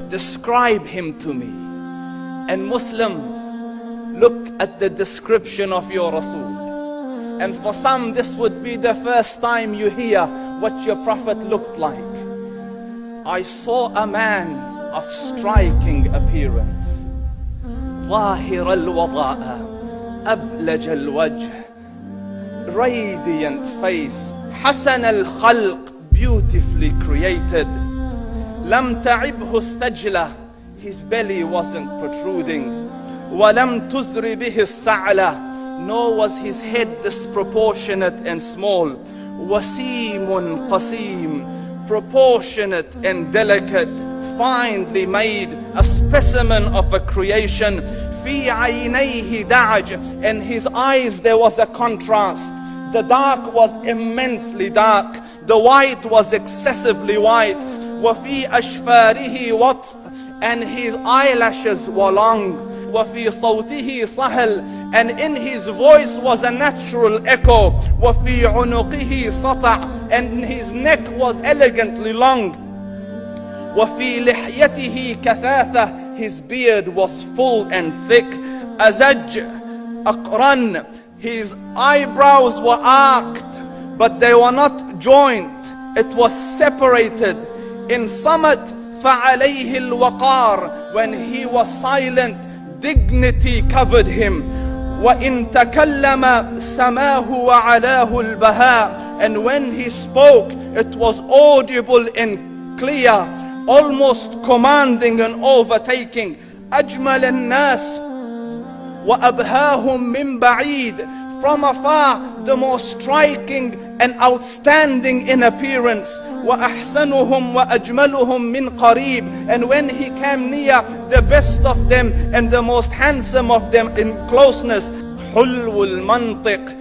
Describe him to me. And Muslims, look at the description of your Rasul. And for some, this would be the first time you hear what your Prophet looked like. I saw a man of striking appearance. ظاهر الوضاء أبلج الوجه, radiant face, حسن الخلق, beautifully created. لم تعبه الثجلة, his belly wasn't protruding. ولم تزر به السعلة, nor was his head disproportionate and small. وسيم قسيم, proportionate and delicate, finely made, a specimen of a creation. في عينيه دعج, in his eyes there was a contrast. The dark was immensely dark, the white was excessively white. وفي أشفاره وطف, and his eyelashes were long. وفي صوته صهل, and in his voice was a natural echo. وفي عنقه سطع, and his neck was elegantly long. وفي لحيته كثاثة, his beard was full and thick. أزج أقرن, his eyebrows were arched, but they were not joined. It was separated. In Samat فعليه الوقار, when he was silent, dignity covered him. وإن تكلم سماه وعلاه البهاء, and when he spoke, it was audible and clear, almost commanding and overtaking. أجمل الناس وأبهاهم من بعيد, from afar the most striking and outstanding in appearance. وأحسنهم وأجملهم من قريب, and when he came near, the best of them and the most handsome of them in closeness. حلو المنطق,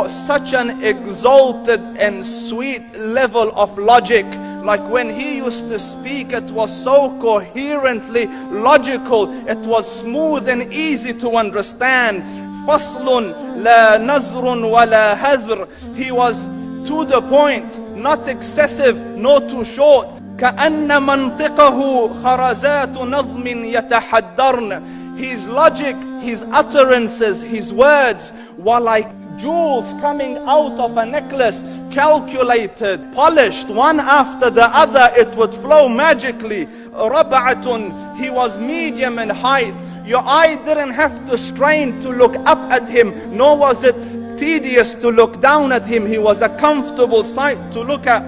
such an exalted and sweet level of logic. Like when he used to speak, it was so coherently logical, it was smooth and easy to understand. فصل لا نزر ولا هذر, he was to the point, not excessive nor too short. كأن منطقه خرزات نظم يتحدرن, his logic, his utterances, his words were like jewels coming out of a necklace, calculated, polished, one after the other, it would flow magically. ربعة, he was medium in height. Your eye didn't have to strain to look up at him, nor was it tedious to look down at him. He was a comfortable sight to look at.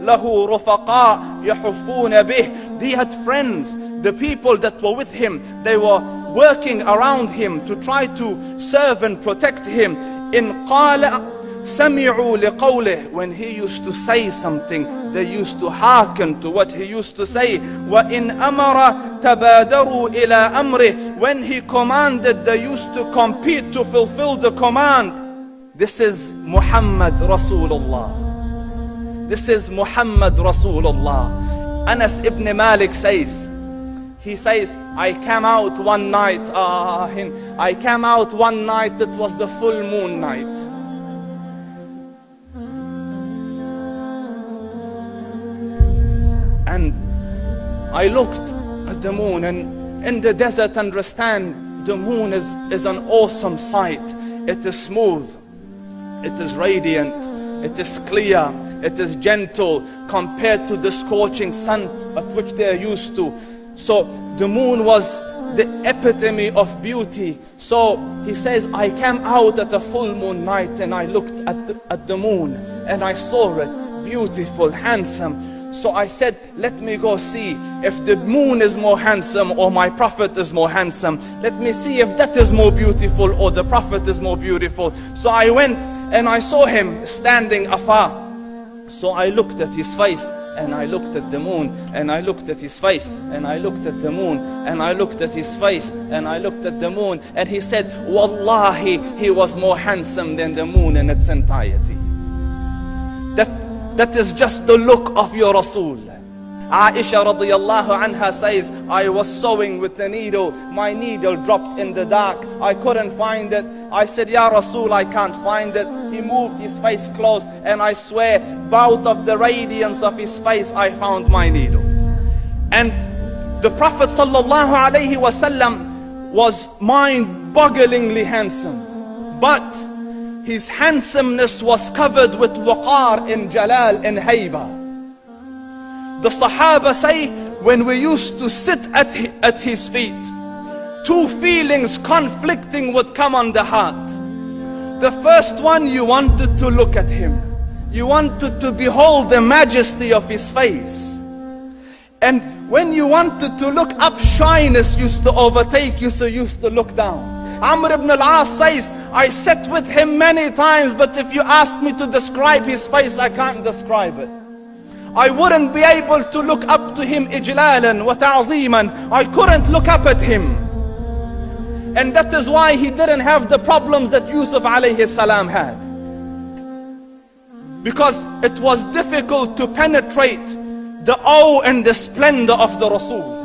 له رفقاء يحفون به, he had friends, the people that were with him, they were working around him to try to serve and protect him. إن قال سمعوا لقوله, when he used to say something, they used to hearken to what he used to say. وإن أمر تبادروا إلى أمره, when he commanded, they used to compete to fulfill the command. This is Muhammad Rasulullah. This is Muhammad Rasulullah. Anas ibn Malik says, he says, I came out one night, it was the full moon night. And I looked at the moon, and in the desert, understand, the moon is an awesome sight. It is smooth, it is radiant, it is clear, it is gentle compared to the scorching sun at which they are used to. So the moon was the epitome of beauty. So he says, I came out at a full moon night and I looked at the moon and I saw it, beautiful, handsome. So I said, let me go see if the moon is more handsome or my Prophet is more handsome. Let me see if that is more beautiful or the Prophet is more beautiful. So I went and I saw him standing afar. So I looked at his face and I looked at the moon, and I looked at his face, and I looked at the moon, and I looked at his face, and I looked at the moon, and he said, Wallahi, he was more handsome than the moon in its entirety. That is just the look of your Rasul. Aisha radiyallahu anha says, I was sewing with the needle. My needle dropped in the dark. I couldn't find it. I said, Ya Rasul, I can't find it. He moved his face close, and I swear, out of the radiance of his face, I found my needle. And the Prophet sallallahu alaihi wasallam was mind-bogglingly handsome, but his handsomeness was covered with waqar and jalal and hayba. The Sahaba say, when we used to sit at his feet, two feelings conflicting would come on the heart. The first one, you wanted to look at him. You wanted to behold the majesty of his face. And when you wanted to look up, shyness used to overtake you, so you used to look down. Amr ibn al-As says, I sat with him many times, but if you ask me to describe his face, I can't describe it. I wouldn't be able to look up to him ijlalan wa ta'zeeman. I couldn't look up at him. And that is why he didn't have the problems that Yusuf alayhi salam had. Because it was difficult to penetrate the awe and the splendor of the Rasul.